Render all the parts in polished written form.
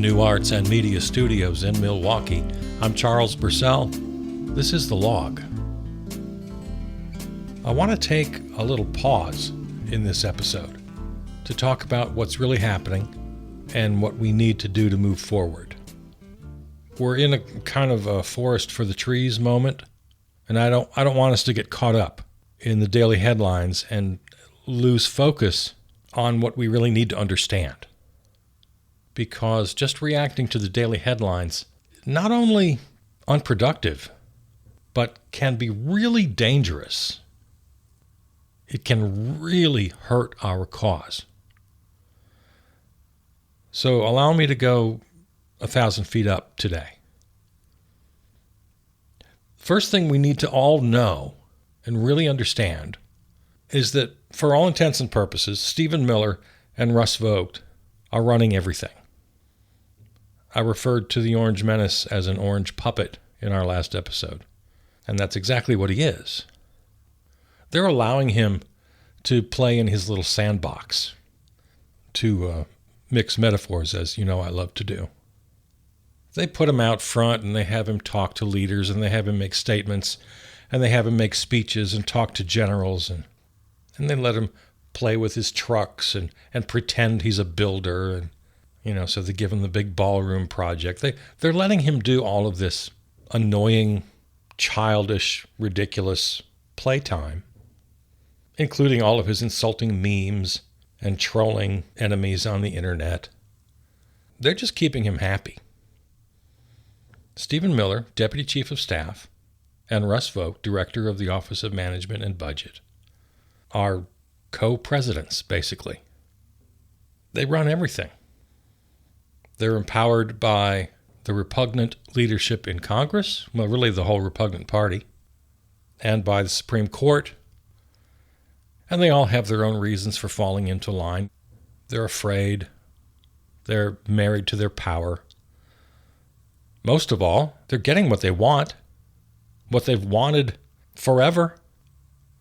New Arts and Media Studios in Milwaukee. I'm Charles Bursell. This is The Log. I want to take a little pause in this episode to talk about what's really happening and what we need to do to move forward. We're in a kind of a forest for the trees moment, and I don't want us to get caught up in the daily headlines and lose focus on what we really need to understand. Because just reacting to the daily headlines, not only unproductive, but can be really dangerous. It can really hurt our cause. So allow me to go 1,000 feet up today. First thing we need to all know and really understand is that for all intents and purposes, Stephen Miller and Russ Vought are running everything. I referred to the Orange Menace as an orange puppet in our last episode, and that's exactly what he is. They're allowing him to play in his little sandbox, to mix metaphors, as you know I love to do. They put him out front, and they have him talk to leaders, and they have him make statements, and they have him make speeches and talk to generals, and they let him play with his trucks and pretend he's a builder, and so they give him the big ballroom project. They're letting him do all of this annoying, childish, ridiculous playtime, including all of his insulting memes and trolling enemies on the internet. They're just keeping him happy. Stephen Miller, Deputy Chief of Staff, and Russ Vought, Director of the Office of Management and Budget, are co-presidents, basically. They run everything. They're empowered by the repugnant leadership in Congress, well, really the whole repugnant party, and by the Supreme Court. And they all have their own reasons for falling into line. They're afraid. They're married to their power. Most of all, they're getting what they want, what they've wanted forever.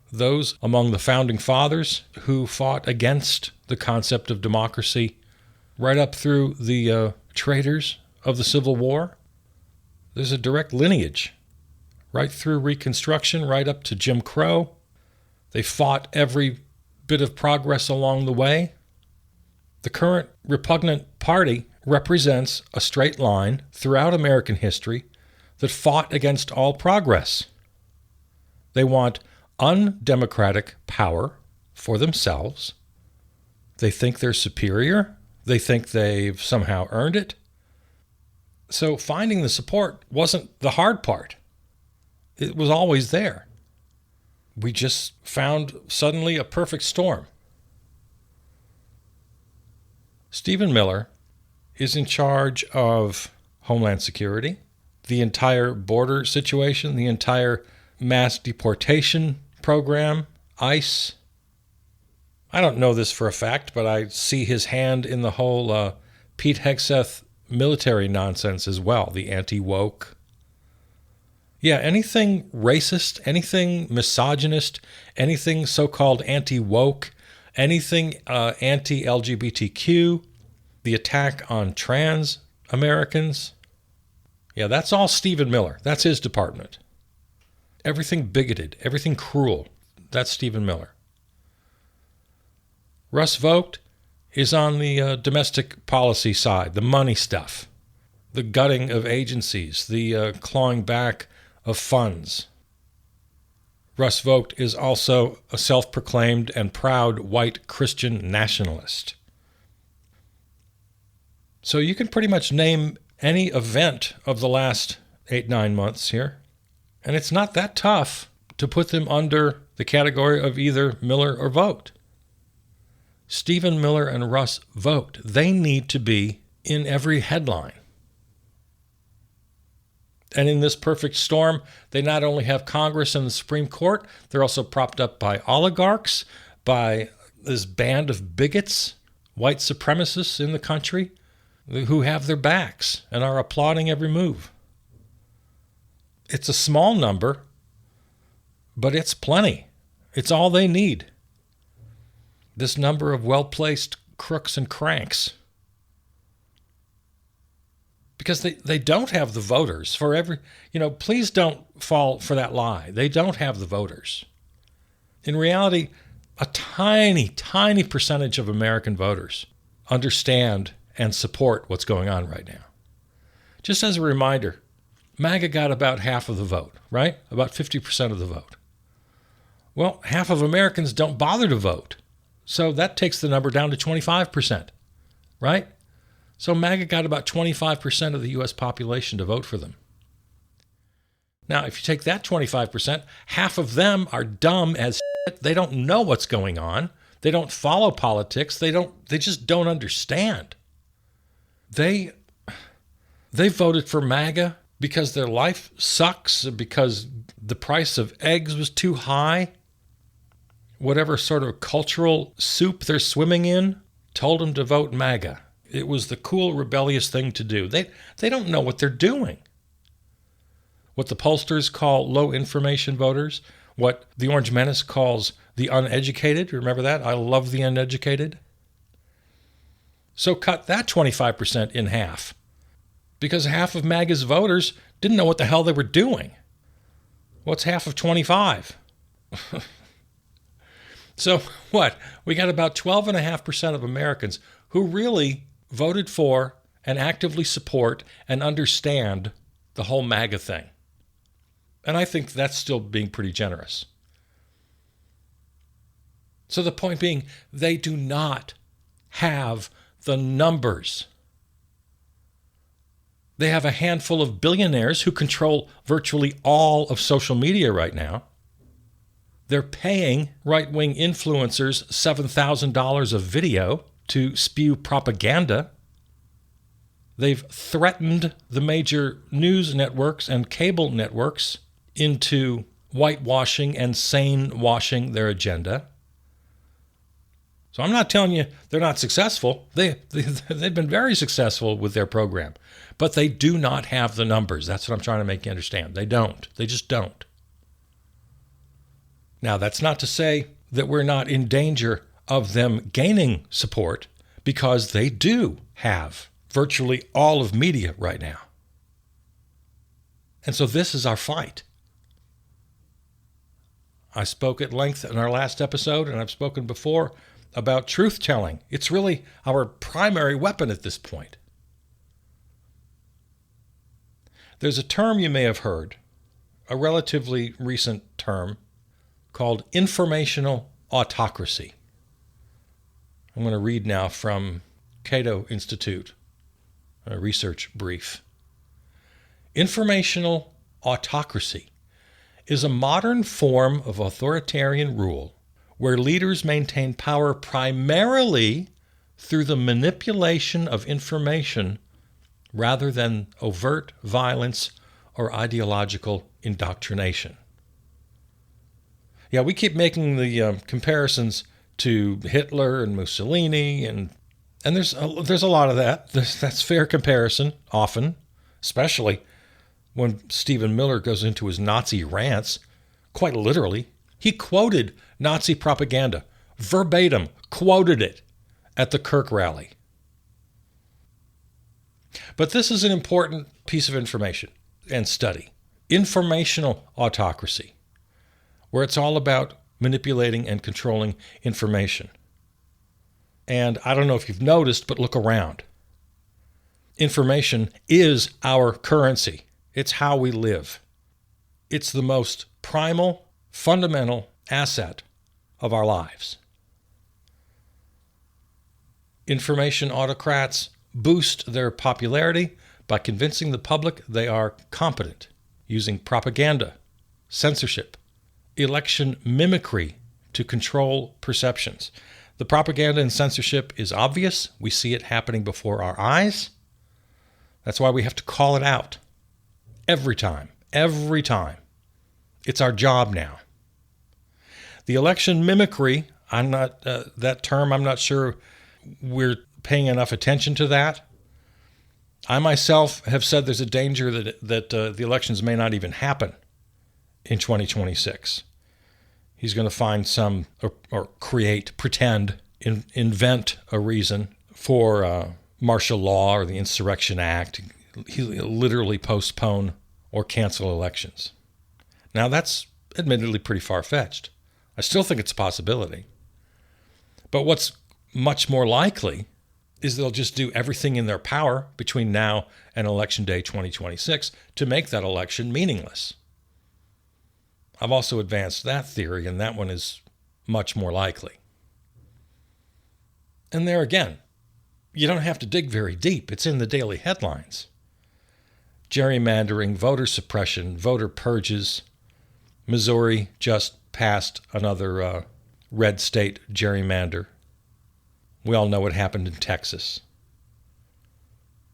Those among the founding fathers who fought against the concept of democracy right up through the traitors of the Civil War. There's a direct lineage right through Reconstruction, right up to Jim Crow. They fought every bit of progress along the way. The current repugnant party represents a straight line throughout American history that fought against all progress. They want undemocratic power for themselves. They think they're superior. They think they've somehow earned it. So finding the support wasn't the hard part. It was always there. We just found suddenly a perfect storm. Stephen Miller is in charge of Homeland Security, the entire border situation, the entire mass deportation program, ICE. I don't know this for a fact, but I see his hand in the whole Pete Hegseth military nonsense as well, the anti-woke. Yeah, anything racist, anything misogynist, anything so-called anti-woke, anything anti-LGBTQ, the attack on trans Americans. Yeah, that's all Stephen Miller. That's his department. Everything bigoted, everything cruel, that's Stephen Miller. Russ Vought is on the domestic policy side, the money stuff, the gutting of agencies, the clawing back of funds. Russ Vought is also a self-proclaimed and proud white Christian nationalist. So you can pretty much name any event of the last 8-9 months here, and it's not that tough to put them under the category of either Miller or Vought. Stephen Miller and Russ Vought, they need to be in every headline. And in this perfect storm, they not only have Congress and the Supreme Court, they're also propped up by oligarchs, by this band of bigots, white supremacists in the country, who have their backs and are applauding every move. It's a small number, but it's plenty. It's all they need. This number of well-placed crooks and cranks. because they don't have the voters for every, please don't fall for that lie. They don't have the voters. In reality, a tiny, tiny percentage of American voters understand and support what's going on right now. Just as a reminder, MAGA got about half of the vote, right? About 50% of the vote. Well, half of Americans don't bother to vote. So that takes the number down to 25%, right? So MAGA got about 25% of the U.S. population to vote for them. Now, if you take that 25%, half of them are dumb as shit. They don't know what's going on. They don't follow politics. They just don't understand. They voted for MAGA because their life sucks, because the price of eggs was too high. Whatever sort of cultural soup they're swimming in told them to vote MAGA. It was the cool, rebellious thing to do. They don't know what they're doing. What the pollsters call low information voters, what the Orange Menace calls the uneducated. Remember that? I love the uneducated. So cut that 25% in half, because half of MAGA's voters didn't know what the hell they were doing. What's half of 25? So what? We got about 12.5% of Americans who really voted for and actively support and understand the whole MAGA thing. And I think that's still being pretty generous. So the point being, they do not have the numbers. They have a handful of billionaires who control virtually all of social media right now. They're paying right-wing influencers $7,000 a video to spew propaganda. They've threatened the major news networks and cable networks into whitewashing and sane-washing their agenda. So I'm not telling you they're not successful. They've been very successful with their program. But they do not have the numbers. That's what I'm trying to make you understand. They don't. They just don't. Now, that's not to say that we're not in danger of them gaining support, because they do have virtually all of media right now. And so this is our fight. I spoke at length in our last episode, and I've spoken before about truth-telling. It's really our primary weapon at this point. There's a term you may have heard, a relatively recent term, called informational autocracy. I'm going to read now from Cato Institute, a research brief. Informational autocracy is a modern form of authoritarian rule where leaders maintain power primarily through the manipulation of information rather than overt violence or ideological indoctrination. Yeah, we keep making the comparisons to Hitler and Mussolini, and there's a lot of that. That's fair comparison, often, especially when Stephen Miller goes into his Nazi rants. Quite literally, he quoted Nazi propaganda, verbatim, quoted it at the Kirk rally. But this is an important piece of information and study. Informational autocracy, where it's all about manipulating and controlling information. And I don't know if you've noticed, but look around. Information is our currency. It's how we live. It's the most primal, fundamental asset of our lives. Information autocrats boost their popularity by convincing the public they are competent, using propaganda, censorship, election mimicry to control perceptions. The propaganda and censorship is obvious. We see it happening before our eyes. That's why we have to call it out every time. Every time. It's our job now. The election mimicry, that term, I'm not sure we're paying enough attention to that. I myself have said there's a danger that the elections may not even happen in 2026. He's going to find some, or create, pretend, invent a reason for martial law or the Insurrection Act, literally postpone or cancel elections. Now, that's admittedly pretty far-fetched. I still think it's a possibility. But what's much more likely is they'll just do everything in their power between now and Election Day 2026 to make that election meaningless. I've also advanced that theory, and that one is much more likely. And there again, you don't have to dig very deep. It's in the daily headlines. Gerrymandering, voter suppression, voter purges. Missouri just passed another red state gerrymander. We all know what happened in Texas.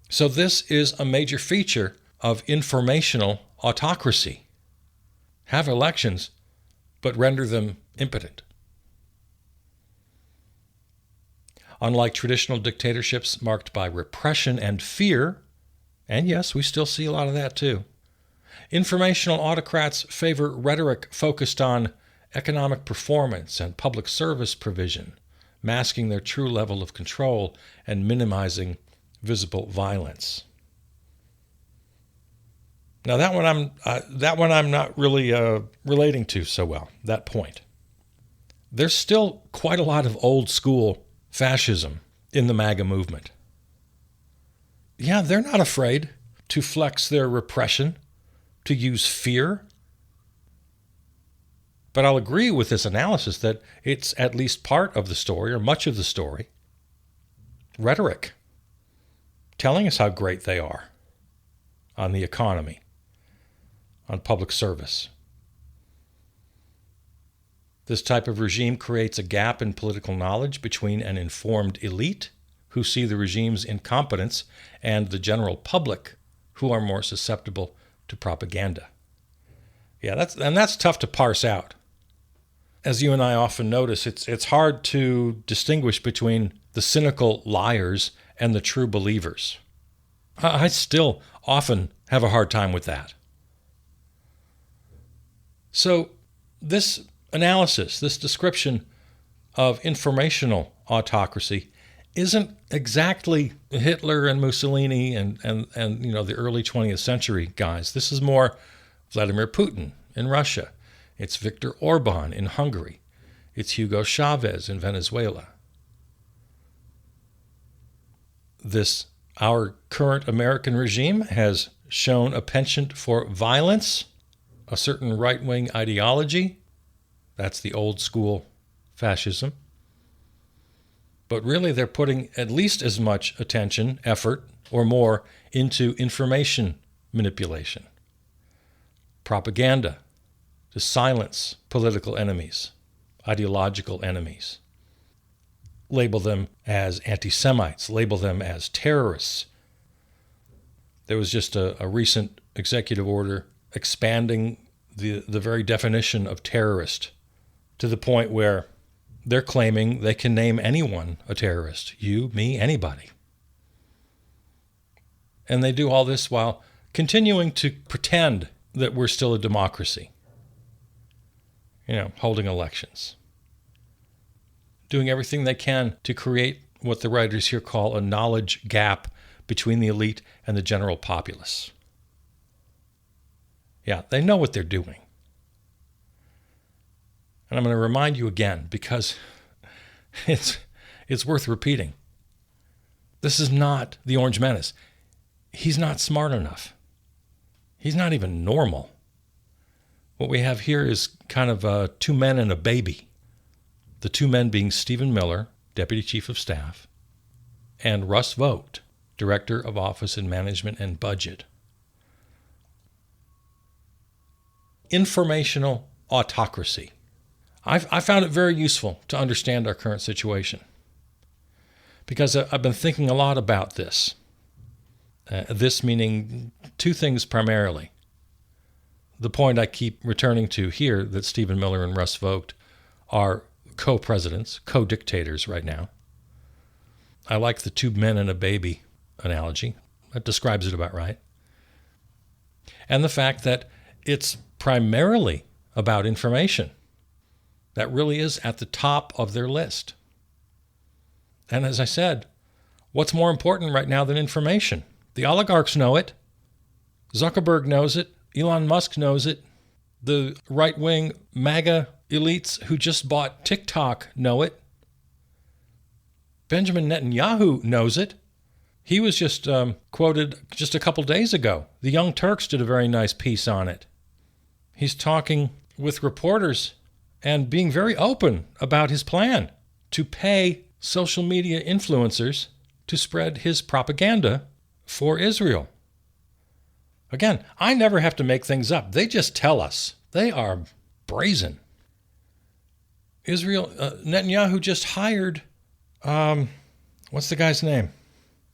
So this is a major feature of informational autocracy. Have elections, but render them impotent. Unlike traditional dictatorships marked by repression and fear, and yes, we still see a lot of that too, informational autocrats favor rhetoric focused on economic performance and public service provision, masking their true level of control and minimizing visible violence. Now that one I'm not really relating to so well, that point. There's still quite a lot of old school fascism in the MAGA movement. Yeah, they're not afraid to flex their repression, to use fear. But I'll agree with this analysis that it's at least part of the story, or much of the story, rhetoric, telling us how great they are on the economy, on public service. This type of regime creates a gap in political knowledge between an informed elite who see the regime's incompetence and the general public who are more susceptible to propaganda. Yeah, that's tough to parse out. As you and I often notice, it's hard to distinguish between the cynical liars and the true believers. I still often have a hard time with that. So this analysis, this description of informational autocracy isn't exactly Hitler and Mussolini and the early 20th century guys. This is more Vladimir Putin in Russia. It's Viktor Orban in Hungary. It's Hugo Chavez in Venezuela. Our current American regime has shown a penchant for violence, a certain right-wing ideology. That's the old school fascism. But really they're putting at least as much attention, effort, or more into information manipulation, propaganda, to silence political enemies, ideological enemies. Label them as anti-Semites, label them as terrorists. There was just a recent executive order expanding the very definition of terrorist to the point where they're claiming they can name anyone a terrorist. You, me, anybody. And they do all this while continuing to pretend that we're still a democracy. Holding elections. Doing everything they can to create what the writers here call a knowledge gap between the elite and the general populace. Yeah, they know what they're doing. And I'm going to remind you again because it's worth repeating. This is not the Orange Menace. He's not smart enough. He's not even normal. What we have here is kind of two men and a baby. The two men being Stephen Miller, Deputy Chief of Staff, and Russ Vought, Director of Office in Management and Budget. Informational autocracy. I found it very useful to understand our current situation because I've been thinking a lot about this. This meaning two things primarily. The point I keep returning to here, that Stephen Miller and Russ Vought are co-presidents, co-dictators right now. I like the two men and a baby analogy. That describes it about right. And the fact that it's primarily about information. That really is at the top of their list. And as I said, what's more important right now than information? The oligarchs know it. Zuckerberg knows it. Elon Musk knows it. The right-wing MAGA elites who just bought TikTok know it. Benjamin Netanyahu knows it. He was just quoted just a couple days ago. The Young Turks did a very nice piece on it. He's talking with reporters and being very open about his plan to pay social media influencers to spread his propaganda for Israel. Again, I never have to make things up. They just tell us. They are brazen. Netanyahu just hired, what's the guy's name?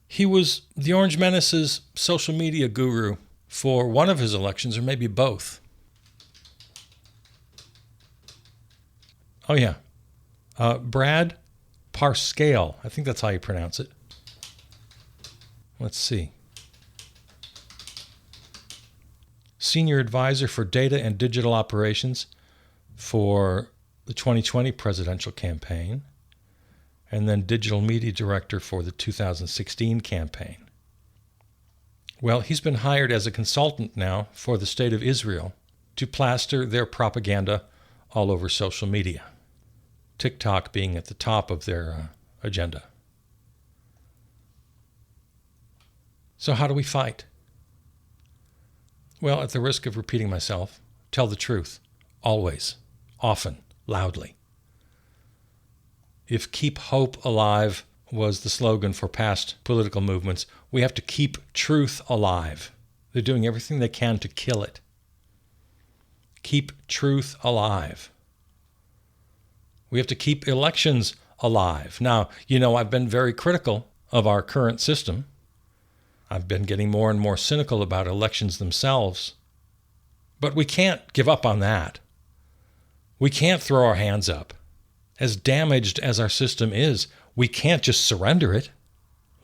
He was the Orange Menace's social media guru for one of his elections, or maybe both. Oh, yeah. Brad Parscale. I think that's how you pronounce it. Let's see. Senior Advisor for Data and Digital Operations for the 2020 presidential campaign, and then Digital Media Director for the 2016 campaign. Well, he's been hired as a consultant now for the State of Israel to plaster their propaganda all over social media, TikTok being at the top of their agenda. So how do we fight? Well, at the risk of repeating myself, tell the truth, always, often, loudly. If keep hope alive was the slogan for past political movements, we have to keep truth alive. They're doing everything they can to kill it. Keep truth alive. We have to keep elections alive. Now, I've been very critical of our current system. I've been getting more and more cynical about elections themselves. But we can't give up on that. We can't throw our hands up. As damaged as our system is, we can't just surrender it.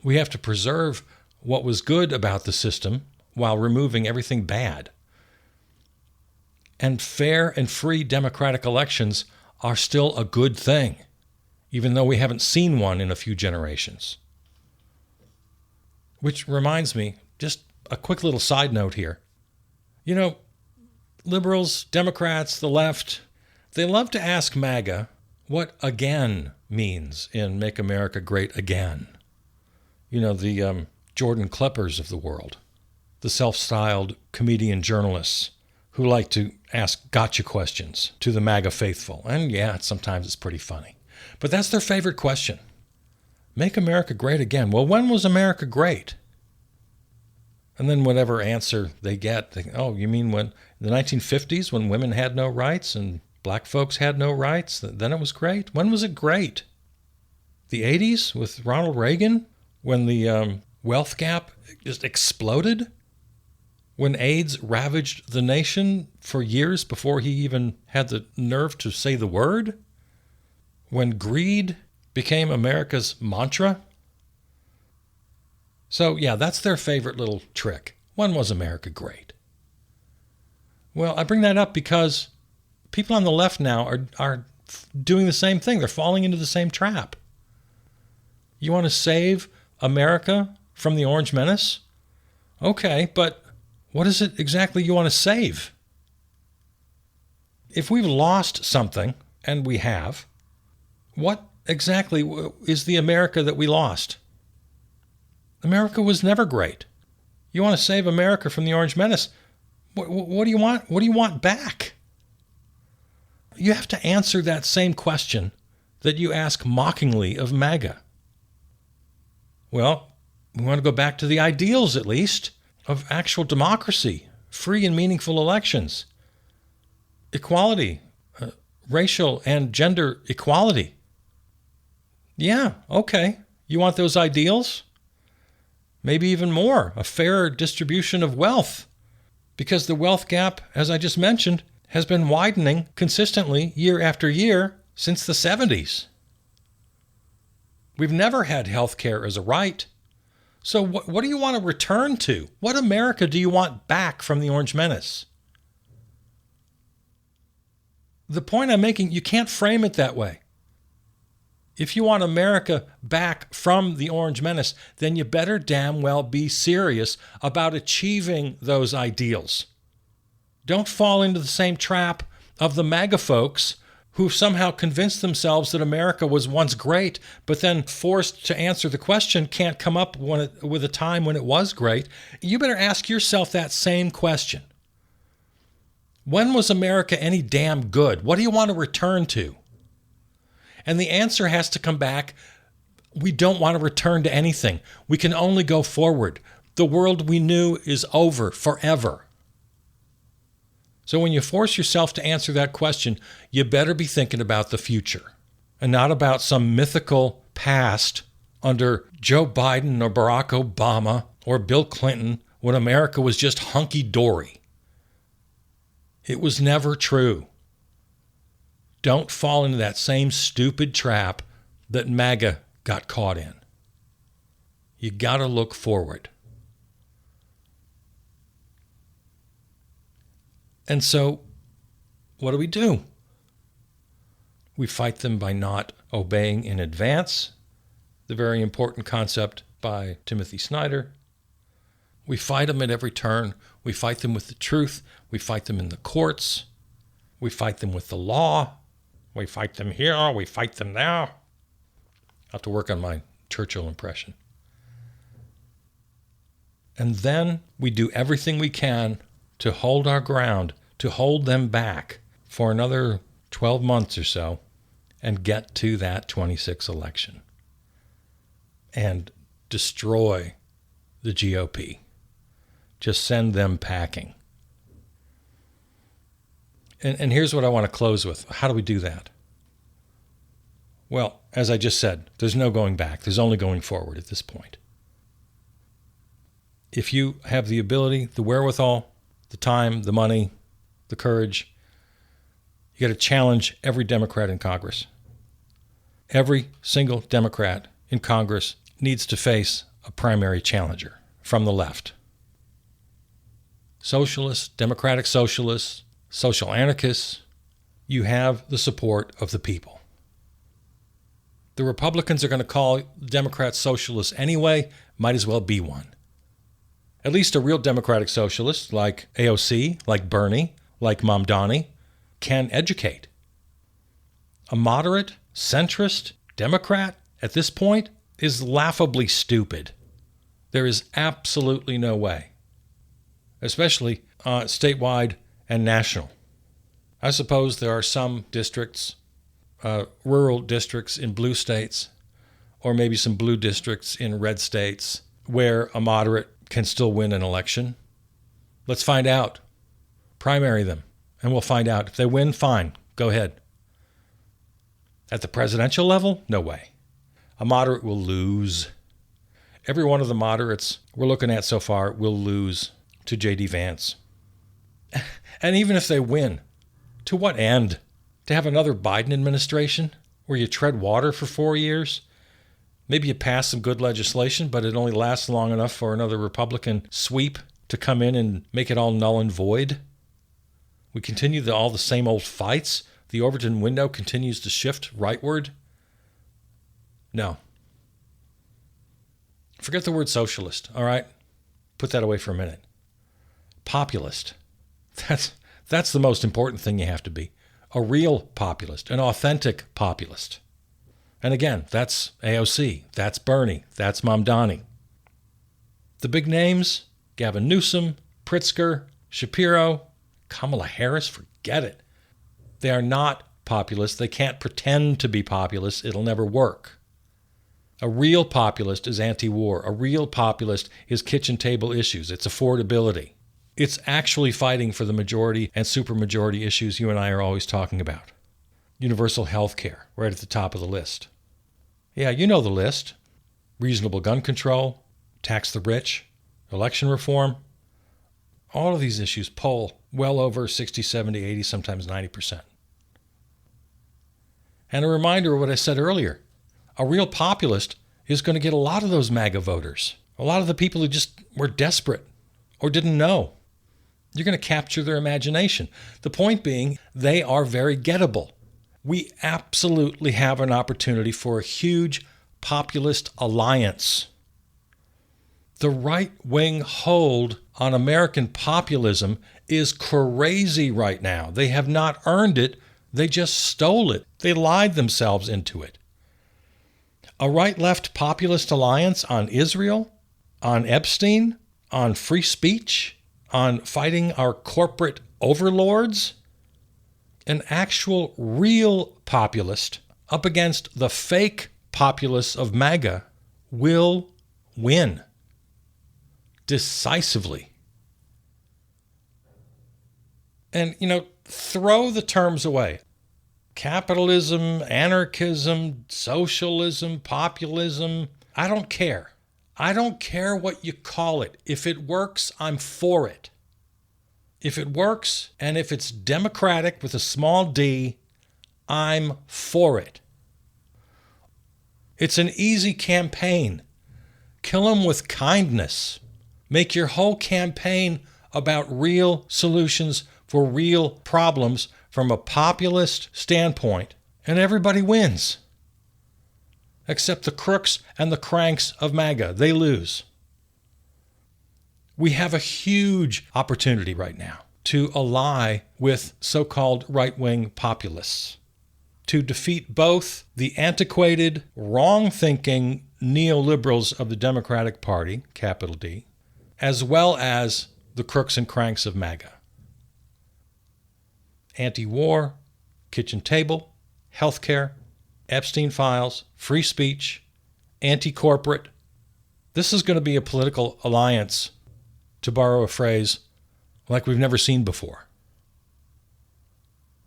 We have to preserve what was good about the system while removing everything bad. And fair and free democratic elections are still a good thing, even though we haven't seen one in a few generations. Which reminds me, just a quick little side note here. Liberals, Democrats, the left, they love to ask MAGA what again means in Make America Great Again. The Jordan Kleppers of the world, the self-styled comedian journalists who like to ask gotcha questions to the MAGA faithful. And yeah, sometimes it's pretty funny. But that's their favorite question. Make America great again. Well, when was America great? And then whatever answer they get, you mean when the 1950s when women had no rights and black folks had no rights? Then it was great? When was it great? The 80s with Ronald Reagan? When the wealth gap just exploded? When AIDS ravaged the nation for years before he even had the nerve to say the word? When greed became America's mantra? So, yeah, that's their favorite little trick. When was America great? Well, I bring that up because people on the left now are doing the same thing. They're falling into the same trap. You want to save America from the Orange Menace? Okay, but what is it exactly you want to save? If we've lost something, and we have, what exactly is the America that we lost? America was never great. You want to save America from the Orange Menace? What do you want? What do you want back? You have to answer that same question that you ask mockingly of MAGA. Well, we want to go back to the ideals, at least, of actual democracy, free and meaningful elections, equality, racial and gender equality. Yeah, okay. You want those ideals? Maybe even more, a fairer distribution of wealth, because the wealth gap, as I just mentioned, has been widening consistently year after year since the 70s. We've never had health care as a right. So what do you want to return to? What America do you want back from the Orange Menace? The point I'm making, you can't frame it that way. If you want America back from the Orange Menace, then you better damn well be serious about achieving those ideals. Don't fall into the same trap of the MAGA folks who somehow convinced themselves that America was once great, but then forced to answer the question can't come up with a time when it was great. You better ask yourself that same question. When was America any damn good? What do you want to return to? And the answer has to come back, we don't want to return to anything. We can only go forward. The world we knew is over forever. So when you force yourself to answer that question, you better be thinking about the future and not about some mythical past under Joe Biden or Barack Obama or Bill Clinton when America was just hunky-dory. It was never true. Don't fall into that same stupid trap that MAGA got caught in. You got to look forward. And so, what do? We fight them by not obeying in advance, the very important concept by Timothy Snyder. We fight them at every turn. We fight them with the truth. We fight them in the courts. We fight them with the law. We fight them here, we fight them there. I'll have to work on my Churchill impression. And then we do everything we can to hold our ground, to hold them back for another 12 months or so and get to that 26 election and destroy the GOP. Just send them packing. And here's what I want to close with. How do we do that? Well, as I just said, there's no going back. There's only going forward at this point. If you have the ability, the wherewithal, the time, the money, the courage, you got to challenge every Democrat in Congress. Every single Democrat in Congress needs to face a primary challenger from the left. Socialists, democratic socialists, social anarchists, you have the support of the people. The Republicans are going to call Democrats socialists anyway, might as well be one. At least a real democratic socialist like AOC, like Bernie, like Mamdani, can educate. A moderate, centrist Democrat at this point is laughably stupid. There is absolutely no way, especially statewide and national. I suppose there are some districts, rural districts in blue states, or maybe some blue districts in red states, where a moderate can still win an election. Let's find out. Primary them, and we'll find out. If they win, fine, go ahead. At the presidential level, no way. A moderate will lose. Every one of the moderates we're looking at so far will lose to J.D. Vance. And even if they win, to what end? To have another Biden administration where you tread water for 4 years? Maybe you pass some good legislation, but it only lasts long enough for another Republican sweep to come in and make it all null and void? We continue all the same old fights? The Overton window continues to shift rightward? No. Forget the word socialist, all right? Put that away for a minute. Populist. That's the most important thing you have to be. A real populist, an authentic populist. And again, that's AOC, that's Bernie, that's Mamdani. The big names, Gavin Newsom, Pritzker, Shapiro, Kamala Harris, forget it. They are not populists. They can't pretend to be populists. It'll never work. A real populist is anti-war. A real populist is kitchen table issues. It's affordability. It's actually fighting for the majority and supermajority issues you and I are always talking about. Universal health care, right at the top of the list. Yeah, you know the list. Reasonable gun control, tax the rich, election reform. All of these issues poll well over 60, 70, 80, sometimes 90%. And a reminder of what I said earlier. A real populist is going to get a lot of those MAGA voters. A lot of the people who just were desperate or didn't know. You're going to capture their imagination. The point being, they are very gettable. We absolutely have an opportunity for a huge populist alliance. The right-wing hold on American populism is crazy right now. They have not earned it. They just stole it. They lied themselves into it. A right-left populist alliance on Israel, on Epstein, on free speech, on fighting our corporate overlords. An actual real populist up against the fake populists of MAGA will win decisively. And, throw the terms away. Capitalism, anarchism, socialism, populism. I don't care. I don't care what you call it. If it works, I'm for it. If it works, and if it's democratic with a small d, I'm for it. It's an easy campaign. Kill them with kindness. Make your whole campaign about real solutions for real problems from a populist standpoint, and everybody wins. Except the crooks and the cranks of MAGA. They lose. We have a huge opportunity right now to ally with so-called right-wing populists, to defeat both the antiquated, wrong-thinking neoliberals of the Democratic Party, capital D, as well as the crooks and cranks of MAGA. Anti-war, kitchen table, healthcare, Epstein files, free speech, anti-corporate. This is going to be a political alliance, to borrow a phrase, like we've never seen before.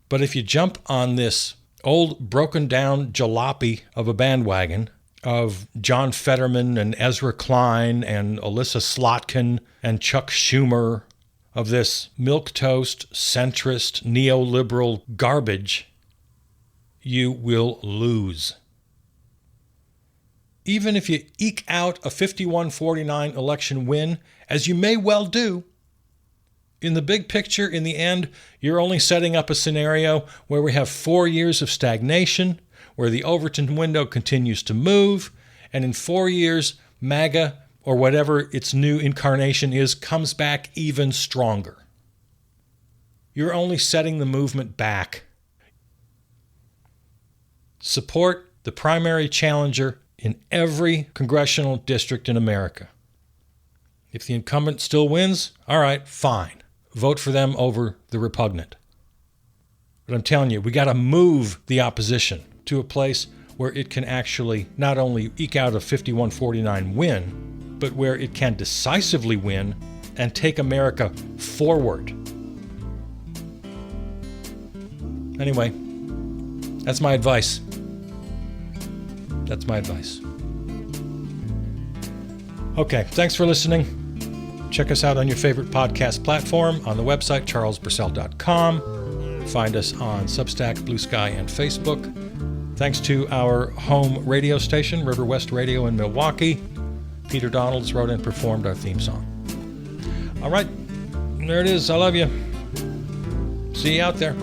But if you jump on this old broken down jalopy of a bandwagon of John Fetterman and Ezra Klein and Alyssa Slotkin and Chuck Schumer, of this milquetoast, centrist, neoliberal garbage, you will lose. Even if you eke out a 51-49 election win, as you may well do, in the big picture, in the end, you're only setting up a scenario where we have 4 years of stagnation, where the Overton window continues to move, and in 4 years, MAGA, or whatever its new incarnation is, comes back even stronger. You're only setting the movement back. Support the primary challenger in every congressional district in America. If the incumbent still wins, all right, fine. Vote for them over the repugnant. But I'm telling you, we got to move the opposition to a place where it can actually not only eke out a 51-49 win, but where it can decisively win and take America forward. Anyway, that's my advice. That's my advice. Okay, thanks for listening. Check us out on your favorite podcast platform, on the website, charlesburcell.com. Find us on Substack, Blue Sky, and Facebook. Thanks to our home radio station, River West Radio in Milwaukee. Peter Donalds wrote and performed our theme song. All right, there it is. I love you. See you out there.